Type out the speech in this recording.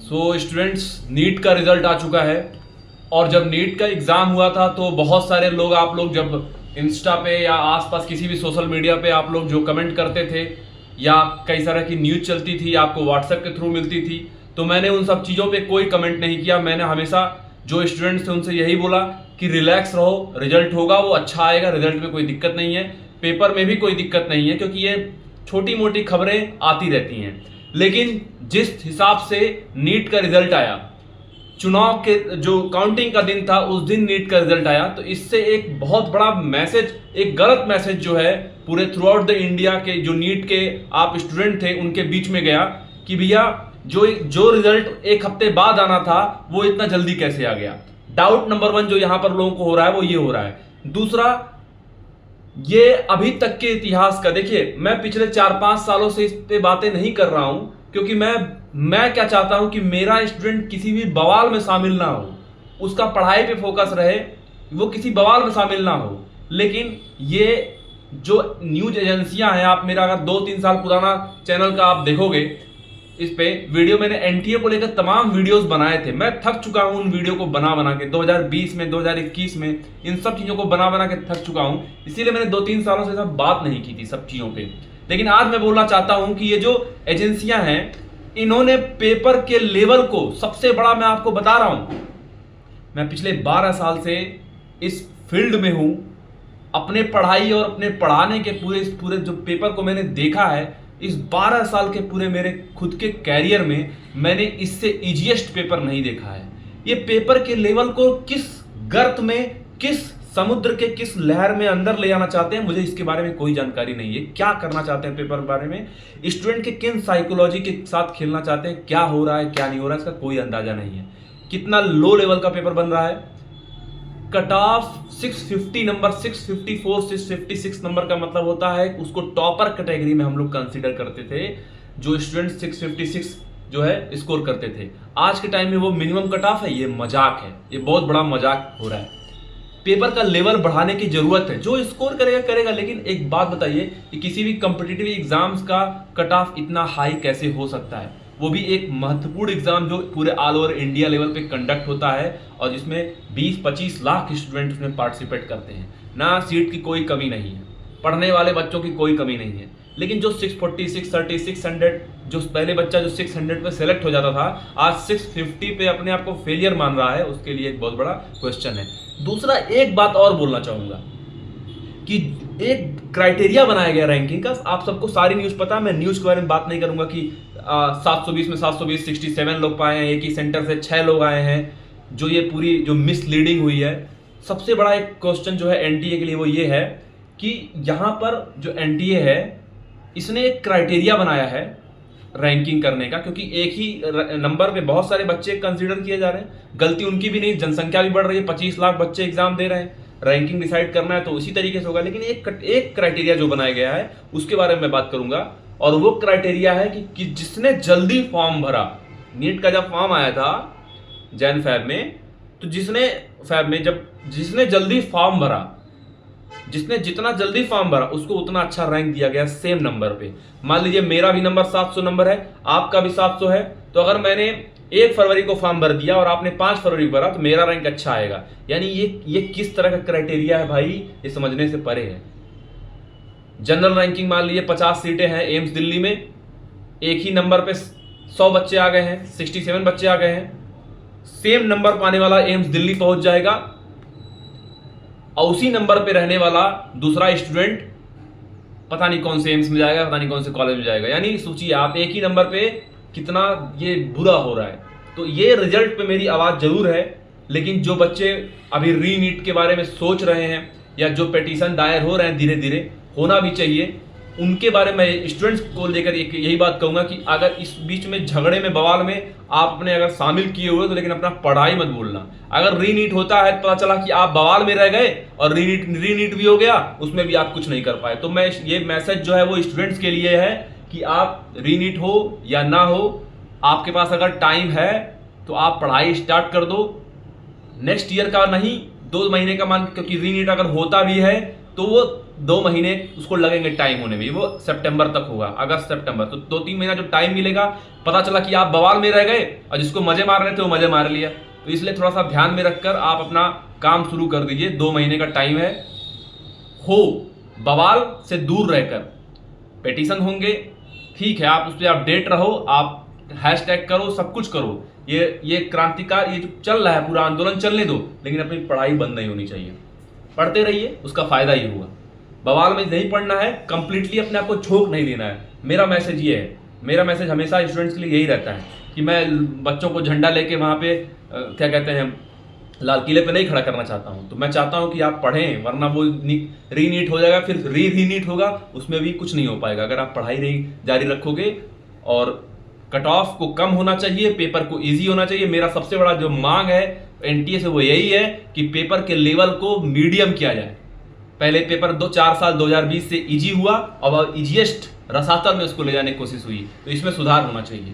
Students, NEET का result आ चुका है। और जब नीट का एग्ज़ाम हुआ था तो बहुत सारे लोग, आप लोग जब इंस्टा पे या आसपास किसी भी सोशल मीडिया पे आप लोग जो कमेंट करते थे या कई तरह की न्यूज़ चलती थी, आपको व्हाट्सएप के थ्रू मिलती थी, तो मैंने उन सब चीज़ों पे कोई कमेंट नहीं किया। मैंने हमेशा जो स्टूडेंट्स थे उनसे यही बोला कि रिलैक्स रहो, रिजल्ट होगा वो अच्छा आएगा, रिजल्ट में कोई दिक्कत नहीं है, पेपर में भी कोई दिक्कत नहीं है, क्योंकि ये छोटी मोटी खबरें आती रहती हैं। लेकिन जिस हिसाब से नीट का रिजल्ट आया, चुनाव के जो काउंटिंग का दिन था उस दिन नीट का रिजल्ट आया, तो इससे एक बहुत बड़ा मैसेज, एक गलत मैसेज जो है पूरे थ्रू आउट द इंडिया के जो नीट के आप स्टूडेंट थे उनके बीच में गया कि भैया जो रिजल्ट एक हफ्ते बाद आना था वो इतना जल्दी कैसे आ गया। डाउट नंबर 1 जो यहां पर लोगों को हो रहा है वो ये हो रहा है। दूसरा, ये अभी तक के इतिहास का, देखिए मैं पिछले 4-5 सालों से इस पे बातें नहीं कर रहा हूं, क्योंकि मैं क्या चाहता हूं कि मेरा स्टूडेंट किसी भी बवाल में शामिल ना हो, उसका पढ़ाई पे फोकस रहे, वो किसी बवाल में शामिल ना हो। लेकिन ये जो न्यूज एजेंसियां हैं, आप मेरा अगर 2-3 साल पुराना चैनल का आप देखोगे, इस पे वीडियो मैंने एनटीए को लेकर तमाम वीडियोस बनाए थे। मैं थक चुका हूं उन वीडियो को बना बना के, 2020 में 2021 में इन सब चीजों को बना बना के थक चुका हूं। इसीलिए मैंने 2-3 सालों से सब बात नहीं की थी सब चीजों पे। लेकिन आज मैं बोलना चाहता हूं कि ये जो एजेंसियां हैं, इन्होंने पेपर के लेवल को, सबसे बड़ा मैं आपको बता रहा हूं, मैं पिछले 12 साल से इस फील्ड में हूं। अपने पढ़ाई और अपने पढ़ाने के पूरे जो पेपर को मैंने देखा है, इस 12 साल के पूरे मेरे खुद के कैरियर में मैंने इससे इजीएस्ट पेपर नहीं देखा है। ये पेपर के लेवल को किस गर्त में, किस समुद्र के किस लहर में अंदर ले जाना चाहते हैं, मुझे इसके बारे में कोई जानकारी नहीं है। क्या करना चाहते हैं पेपर के बारे में, स्टूडेंट के किन साइकोलॉजी के साथ खेलना चाहते हैं, क्या हो रहा है क्या नहीं हो रहा है, इसका कोई अंदाजा नहीं है। कितना लो लेवल का पेपर बन रहा है। कट ऑफ 650 नंबर, 654 656 नंबर का मतलब होता है उसको टॉपर कैटेगरी में हम लोग कंसीडर करते थे। जो स्टूडेंट 656 जो है स्कोर करते थे, आज के टाइम में वो मिनिमम कट ऑफ है। ये मजाक है, ये बहुत बड़ा मजाक हो रहा है। पेपर का लेवल बढ़ाने की जरूरत है, जो स्कोर करेगा करेगा। लेकिन एक बात बताइए कि किसी भी कॉम्पिटिटिव एग्जाम्स का कट ऑफ इतना हाई कैसे हो सकता है, वो भी एक महत्वपूर्ण एग्जाम जो पूरे ऑल ओवर इंडिया लेवल पे कंडक्ट होता है और जिसमें 20-25 लाख स्टूडेंट उसमें पार्टिसिपेट करते हैं। ना सीट की कोई कमी नहीं है, पढ़ने वाले बच्चों की कोई कमी नहीं है। लेकिन जो 640, 630, 600, जो पहले बच्चा जो 600 पे सेलेक्ट हो जाता था, आज 650 पे अपने आप को फेलियर मान रहा है, उसके लिए एक बहुत बड़ा क्वेश्चन है। दूसरा, एक बात और बोलना चाहूंगा कि एक क्राइटेरिया बनाया गया रैंकिंग का। आप सबको सारी न्यूज़ पता है, मैं न्यूज़ के बारे में बात नहीं करूंगा कि 720 में 720 67 लोग पाए हैं, एक ही सेंटर से 6 लोग आए हैं, जो ये पूरी जो मिसलीडिंग हुई है। सबसे बड़ा एक क्वेश्चन जो है एनटीए के लिए वो ये है कि यहाँ पर जो एनटीए है, इसने एक क्राइटेरिया बनाया है रैंकिंग करने का, क्योंकि एक ही नंबर पे बहुत सारे बच्चे कंसीडर किए जा रहे हैं। गलती उनकी भी नहीं, जनसंख्या भी बढ़ रही है, 25 लाख बच्चे एग्जाम दे रहे हैं, रैंकिंग डिसाइड करना है तो उसी तरीके से होगा। लेकिन एक क्राइटेरिया जो बनाया गया है उसके बारे में मैं बात करूंगा, और वो क्राइटेरिया है कि जिसने जल्दी फॉर्म भरा। नीट का जब फॉर्म आया था जैन फैब में, तो जिसने जल्दी फॉर्म भरा, जिसने जितना जल्दी फॉर्म भरा उसको उतना अच्छा रैंक दिया गया सेम नंबर पे। मान लीजिए मेरा भी नंबर 700 नंबर है, आपका भी 700 है, तो अगर मैंने 1 फरवरी को फॉर्म भर दिया और आपने 5 फरवरी को भरा तो मेरा रैंक अच्छा आएगा। यानी ये किस तरह का क्राइटेरिया है भाई, ये समझने से परे है। जनरल रैंकिंग मान लीजिए 50 सीटें हैं एम्स दिल्ली में, एक ही नंबर पे 100 बच्चे आ गए हैं, 67 बच्चे आ गए हैं, सेम नंबर पाने वाला एम्स दिल्ली पहुंच जाएगा और उसी नंबर पे रहने वाला दूसरा स्टूडेंट पता नहीं कौन से एम्स में जाएगा, पता नहीं कौन से कॉलेज में जाएगा। यानी सोचिए आप, एक ही नंबर पे कितना ये बुरा हो रहा है। तो ये रिजल्ट पे मेरी आवाज जरूर है, लेकिन जो बच्चे अभी री नीट के बारे में सोच रहे हैं या जो पिटीशन दायर हो रहे हैं, धीरे धीरे होना भी चाहिए, उनके बारे में स्टूडेंट्स को लेकर एक यही बात कहूंगा कि अगर इस बीच में झगड़े में, बवाल में आप अपने अगर शामिल किए हुए तो लेकिन अपना पढ़ाई मत भूलना। अगर री नीट होता है, पता चला कि आप बवाल में रह गए और री नीट भी हो गया, उसमें भी आप कुछ नहीं कर पाए। तो मैं ये मैसेज जो है वो स्टूडेंट्स के लिए है कि आप री नीट हो या ना हो, आपके पास अगर टाइम है तो आप पढ़ाई स्टार्ट कर दो। नेक्स्ट ईयर का नहीं, 2 महीने का मान, क्योंकि री नीट अगर होता भी है तो वो 2 महीने उसको लगेंगे टाइम होने में, वो सितंबर तक होगा, अगस्त सितंबर, तो 2-3 महीना जो टाइम मिलेगा, पता चला कि आप बवाल में रह गए और जिसको मजे मार रहे थे वो मजे मार लिया। तो इसलिए थोड़ा सा ध्यान में रखकर आप अपना काम शुरू कर दीजिए। 2 महीने का टाइम है। हो बवाल से दूर रहकर पेटिशन होंगे, ठीक है, आप उस पर अपडेट रहो, आप हैशटैग करो, सब कुछ करो, ये क्रांतिकार, ये जो चल रहा है पूरा आंदोलन चलने दो, लेकिन अपनी पढ़ाई बंद नहीं होनी चाहिए। पढ़ते रहिए, उसका फायदा ही होगा। बवाल में नहीं पढ़ना है, कंप्लीटली अपने आप को झोंक नहीं देना है। मेरा मैसेज ये है, मेरा मैसेज हमेशा स्टूडेंट्स के लिए यही रहता है कि मैं बच्चों को झंडा लेके वहाँ पे क्या कहते हैं, लाल किले पे नहीं खड़ा करना चाहता हूँ। तो मैं चाहता हूँ कि आप पढ़ें, वरना वो रीनीट हो जाएगा, फिर रीनीट होगा, उसमें भी कुछ नहीं हो पाएगा अगर आप पढ़ाई नहीं जारी रखोगे। और कट ऑफ को कम होना चाहिए, पेपर को इजी होना चाहिए। मेरा सबसे बड़ा जो मांग है एनटीए से वो यही है कि पेपर के लेवल को मीडियम किया जाए। पहले पेपर 4 साल 2020 से इजी हुआ, अब इजीएस्ट रसातल में उसको ले जाने की कोशिश हुई, तो इसमें सुधार होना चाहिए।